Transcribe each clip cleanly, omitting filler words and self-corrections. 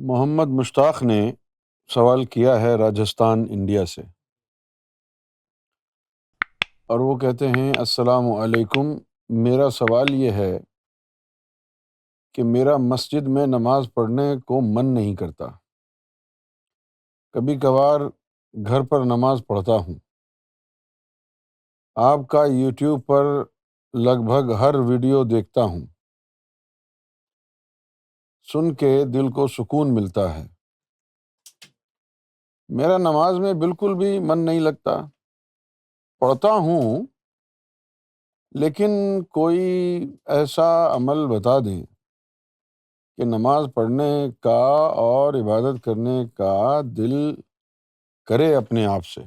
محمد مشتاق نے سوال کیا ہے راجستھان انڈیا سے، اور وہ کہتے ہیں السلام علیکم، میرا سوال یہ ہے کہ میرا مسجد میں نماز پڑھنے کو من نہیں کرتا، کبھی کبھار گھر پر نماز پڑھتا ہوں، آپ کا یوٹیوب پر لگ بھگ ہر ویڈیو دیکھتا ہوں، سن کے دل کو سکون ملتا ہے، میرا نماز میں بالکل بھی من نہیں لگتا، پڑھتا ہوں لیکن کوئی ایسا عمل بتا دیں کہ نماز پڑھنے کا اور عبادت کرنے کا دل کرے اپنے آپ سے۔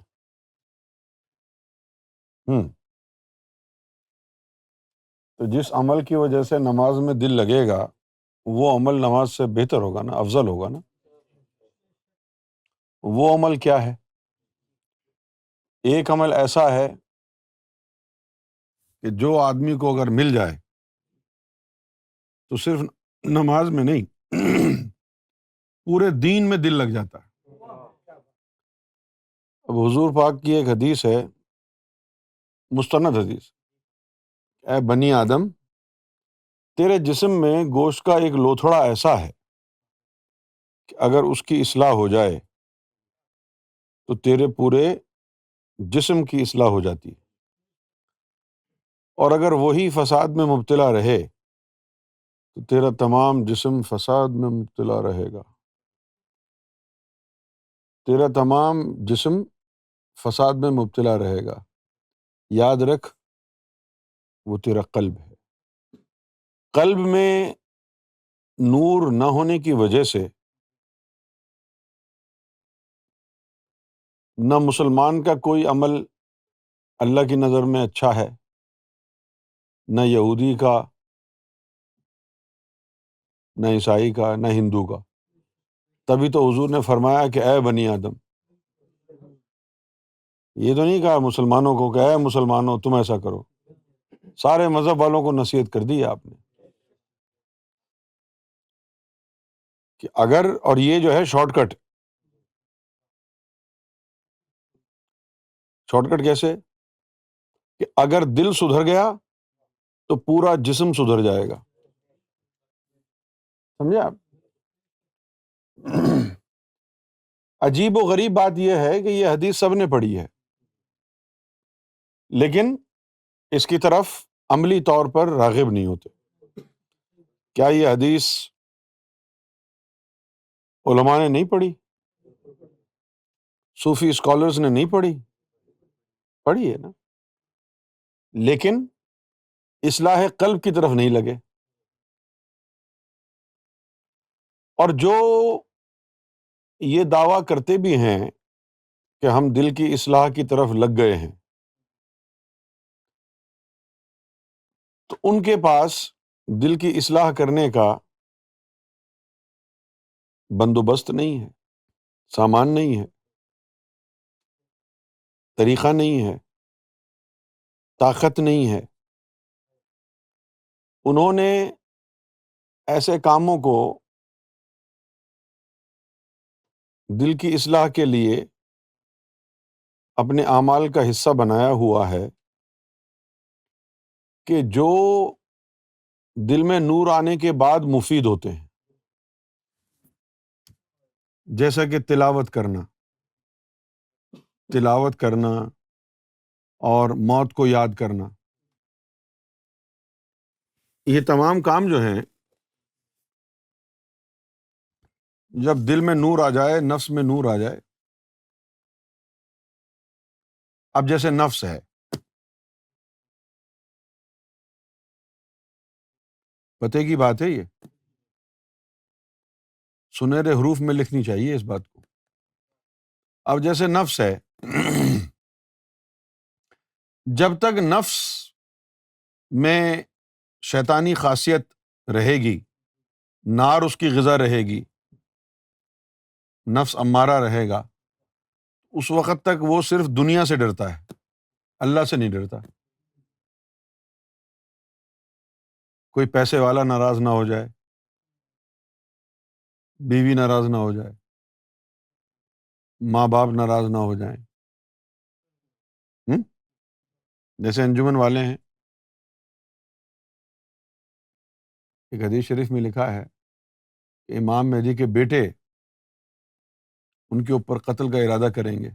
تو جس عمل کی وجہ سے نماز میں دل لگے گا وہ عمل نماز سے بہتر ہوگا نا، افضل ہوگا نا۔ وہ عمل کیا ہے؟ ایک عمل ایسا ہے کہ جو آدمی کو اگر مل جائے تو صرف نماز میں نہیں پورے دین میں دل لگ جاتا ہے۔ اب حضور پاک کی ایک حدیث ہے، مستند حدیث، اے بنی آدم، تیرے جسم میں گوشت کا ایک لوتھڑا ایسا ہے کہ اگر اس کی اصلاح ہو جائے تو تیرے پورے جسم کی اصلاح ہو جاتی ہے، اور اگر وہی فساد میں مبتلا رہے تو تیرا تمام جسم فساد میں مبتلا رہے گا، تیرا تمام جسم فساد میں مبتلا رہے گا۔ یاد رکھ، وہ تیرا قلب ہے۔ قلب میں نور نہ ہونے کی وجہ سے نہ مسلمان کا کوئی عمل اللہ کی نظر میں اچھا ہے، نہ یہودی کا، نہ عیسائی کا، نہ ہندو کا۔ تبھی تو حضور نے فرمایا کہ اے بنی آدم، یہ تو نہیں کہا مسلمانوں کو کہ اے مسلمانوں تم ایسا کرو، سارے مذہب والوں کو نصیحت کر دی آپ نے کہ اگر، اور یہ جو ہے شارٹ کٹ کیسے کہ اگر دل سدھر گیا تو پورا جسم سدھر جائے گا، سمجھے آپ؟ عجیب و غریب بات یہ ہے کہ یہ حدیث سب نے پڑھی ہے لیکن اس کی طرف عملی طور پر راغب نہیں ہوتے۔ کیا یہ حدیث علماء نے نہیں پڑھی؟ صوفی اسکالرز نے نہیں پڑھی؟ پڑھی ہے نا، لیکن اصلاح قلب کی طرف نہیں لگے۔ اور جو یہ دعویٰ کرتے بھی ہیں کہ ہم دل کی اصلاح کی طرف لگ گئے ہیں، تو ان کے پاس دل کی اصلاح کرنے کا بندوبست نہیں ہے، سامان نہیں ہے، طریقہ نہیں ہے، طاقت نہیں ہے۔ انہوں نے ایسے کاموں کو دل کی اصلاح کے لیے اپنے اعمال کا حصہ بنایا ہوا ہے کہ جو دل میں نور آنے کے بعد مفید ہوتے ہیں، جیسا کہ تلاوت کرنا اور موت کو یاد کرنا۔ یہ تمام کام جو ہیں، جب دل میں نور آ جائے، نفس میں نور آ جائے، اب جیسے نفس ہے، پتے کی بات ہے، یہ سنہرے حروف میں لکھنی چاہیے اس بات کو۔ اب جیسے نفس ہے، جب تک نفس میں شیطانی خاصیت رہے گی، نار اس کی غذا رہے گی، نفس امارہ رہے گا، اس وقت تک وہ صرف دنیا سے ڈرتا ہے، اللہ سے نہیں ڈرتا۔ کوئی پیسے والا ناراض نہ ہو جائے، بیوی ناراض نہ ہو جائے، ماں باپ ناراض نہ ہو جائیں۔ ہم؟ جیسے انجمن والے ہیں، ایک حدیث شریف میں لکھا ہے کہ امام مہدی کے بیٹے ان کے اوپر قتل کا ارادہ کریں گے،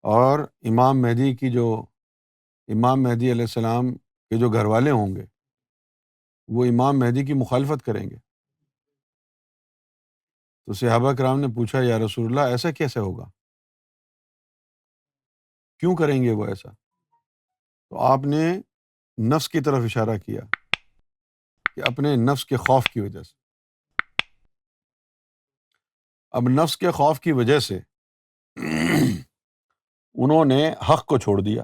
اور امام مہدی علیہ السلام کے جو گھر والے ہوں گے وہ امام مہدی کی مخالفت کریں گے۔ تو صحابہ کرام نے پوچھا یا رسول اللہ ایسا کیسے ہوگا، کیوں کریں گے وہ ایسا؟ تو آپ نے نفس کی طرف اشارہ کیا کہ اپنے نفس کے خوف کی وجہ سے۔ اب نفس کے خوف کی وجہ سے انہوں نے حق کو چھوڑ دیا۔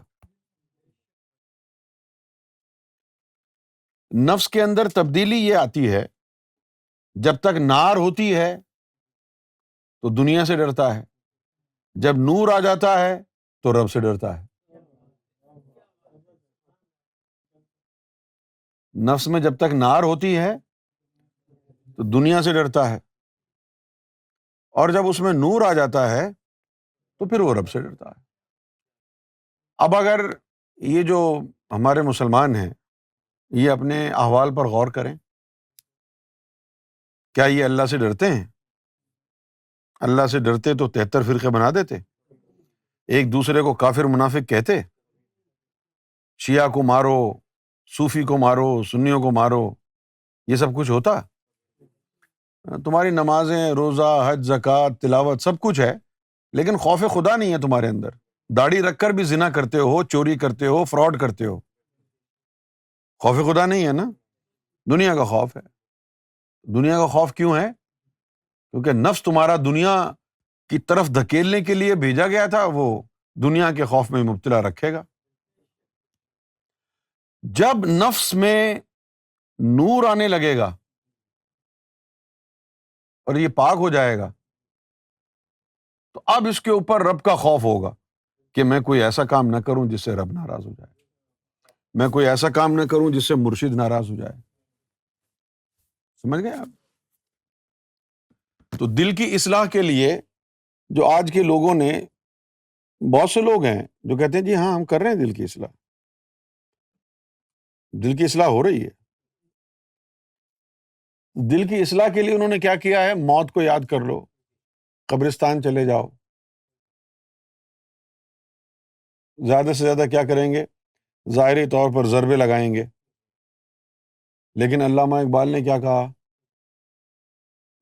نفس کے اندر تبدیلی یہ آتی ہے، جب تک نار ہوتی ہے تو دنیا سے ڈرتا ہے، جب نور آ جاتا ہے تو رب سے ڈرتا ہے۔ نفس میں جب تک نار ہوتی ہے تو دنیا سے ڈرتا ہے، اور جب اس میں نور آ جاتا ہے تو پھر وہ رب سے ڈرتا ہے۔ اب اگر یہ جو ہمارے مسلمان ہیں یہ اپنے احوال پر غور کریں، کیا یہ اللہ سے ڈرتے ہیں؟ اللہ سے ڈرتے تو 73 فرقے بنا دیتے، ایک دوسرے کو کافر منافق کہتے، شیعہ کو مارو، صوفی کو مارو، سنیوں کو مارو، یہ سب کچھ ہوتا؟ تمہاری نمازیں، روزہ، حج، زکوٰۃ، تلاوت سب کچھ ہے، لیکن خوف خدا نہیں ہے تمہارے اندر، داڑھی رکھ کر بھی زنا کرتے ہو، چوری کرتے ہو، فراڈ کرتے ہو، خوف خدا نہیں ہے نا، دنیا کا خوف ہے۔ دنیا کا خوف کیوں ہے؟ کیونکہ نفس تمہارا دنیا کی طرف دھکیلنے کے لیے بھیجا گیا تھا، وہ دنیا کے خوف میں مبتلا رکھے گا۔ جب نفس میں نور آنے لگے گا اور یہ پاک ہو جائے گا تو اب اس کے اوپر رب کا خوف ہوگا کہ میں کوئی ایسا کام نہ کروں جس سے رب ناراض ہو جائے، میں کوئی ایسا کام نہ کروں جس سے مرشد ناراض ہو جائے۔ سمجھ گئے آپ؟ تو دل کی اصلاح کے لیے جو آج کے لوگوں نے، بہت سے لوگ ہیں جو کہتے ہیں جی ہاں ہم کر رہے ہیں دل کی اصلاح، دل کی اصلاح ہو رہی ہے۔ دل کی اصلاح کے لیے انہوں نے کیا کیا ہے؟ موت کو یاد کر لو، قبرستان چلے جاؤ، زیادہ سے زیادہ کیا کریں گے؟ ظاہری طور پر ضربے لگائیں گے، لیکن علامہ اقبال نے کیا کہا؟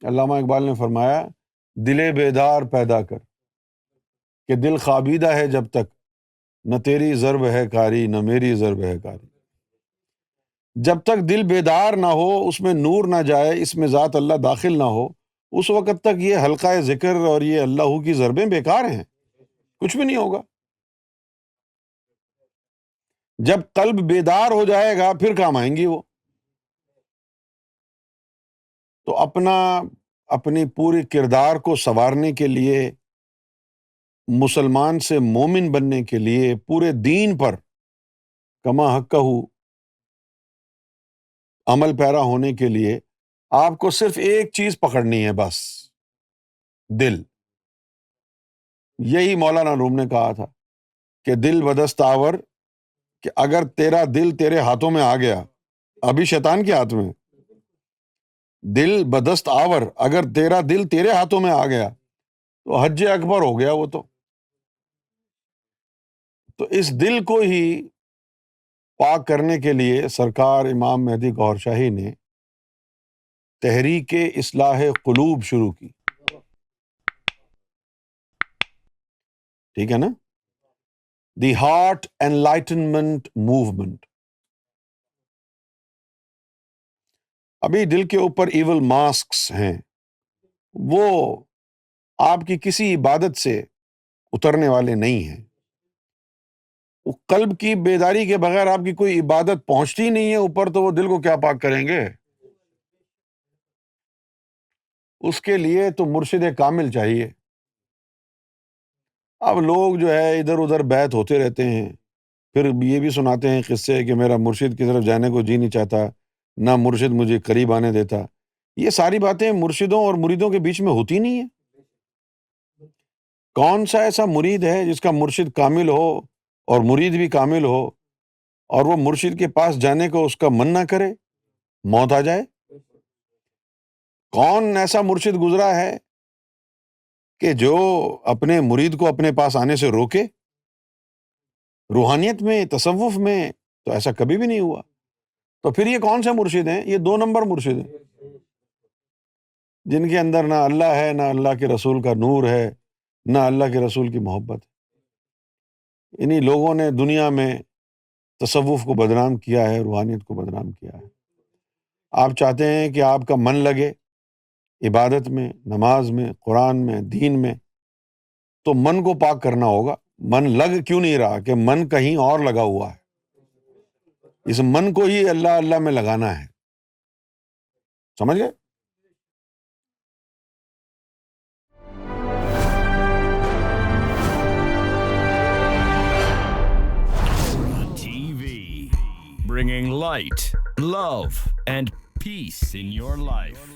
علامہ اقبال نے فرمایا دل بیدار پیدا کر کہ دل خوابیدہ ہے جب تک، نہ تیری ضرب ہے کاری نہ میری ضرب ہے کاری۔ جب تک دل بیدار نہ ہو، اس میں نور نہ جائے، اس میں ذات اللہ داخل نہ ہو، اس وقت تک یہ حلقہ ذکر اور یہ اللہ کی ضربیں بیکار ہیں، کچھ بھی نہیں ہوگا۔ جب قلب بیدار ہو جائے گا پھر کام آئیں گی وہ۔ تو اپنی پوری کردار کو سنوارنے کے لیے، مسلمان سے مومن بننے کے لیے، پورے دین پر کما حقہ عمل پیرا ہونے کے لیے آپ کو صرف ایک چیز پکڑنی ہے بس، دل۔ یہی مولانا روم نے کہا تھا کہ دل بدست آور، کہ اگر تیرا دل تیرے ہاتھوں میں آ گیا، ابھی شیطان کے ہاتھ میں، دل بدست آور، اگر تیرا دل تیرے ہاتھوں میں آ گیا تو حج اکبر ہو گیا وہ تو اس دل کو ہی پاک کرنے کے لیے سرکار امام مہدی گوھر شاہی نے تحریک اصلاح قلوب شروع کی، ٹھیک ہے نا؟ The heart enlightenment movement. ابھی دل کے اوپر ایول ماسکس ہیں، وہ آپ کی کسی عبادت سے اترنے والے نہیں ہیں، وہ قلب کی بیداری کے بغیر آپ کی کوئی عبادت پہنچتی نہیں ہے اوپر، تو وہ دل کو کیا پاک کریں گے؟ اس کے لیے تو مرشد کامل چاہیے۔ اب لوگ جو ہے ادھر ادھر بیعت ہوتے رہتے ہیں، پھر یہ بھی سناتے ہیں قصے کہ میرا مرشد کی طرف جانے کو جی نہیں چاہتا، نہ مرشد مجھے قریب آنے دیتا۔ یہ ساری باتیں مرشدوں اور مریدوں کے بیچ میں ہوتی نہیں ہیں. کون سا ایسا مرید ہے جس کا مرشد کامل ہو اور مرید بھی کامل ہو اور وہ مرشد کے پاس جانے کو اس کا من نہ کرے، موت آ جائے؟ کون ایسا مرشد گزرا ہے کہ جو اپنے مرید کو اپنے پاس آنے سے روکے؟ روحانیت میں، تصوف میں تو ایسا کبھی بھی نہیں ہوا. تو پھر یہ کون سے مرشد ہیں؟ یہ 2 نمبر مرشد ہیں، جن کے اندر نہ اللہ ہے، نہ اللہ کے رسول کا نور ہے، نہ اللہ کے رسول کی محبت ہے. انہی لوگوں نے دنیا میں تصوف کو بدنام کیا ہے، روحانیت کو بدنام کیا ہے. آپ چاہتے ہیں کہ آپ کا من لگے عبادت میں، نماز میں، قرآن میں، دین میں، تو من کو پاک کرنا ہوگا. من لگ کیوں نہیں رہا؟ کہ من کہیں اور لگا ہوا ہے. اس من کو ہی اللہ اللہ میں لگانا ہے. سمجھ گئے؟ TV, bringing light, love, and peace in your life.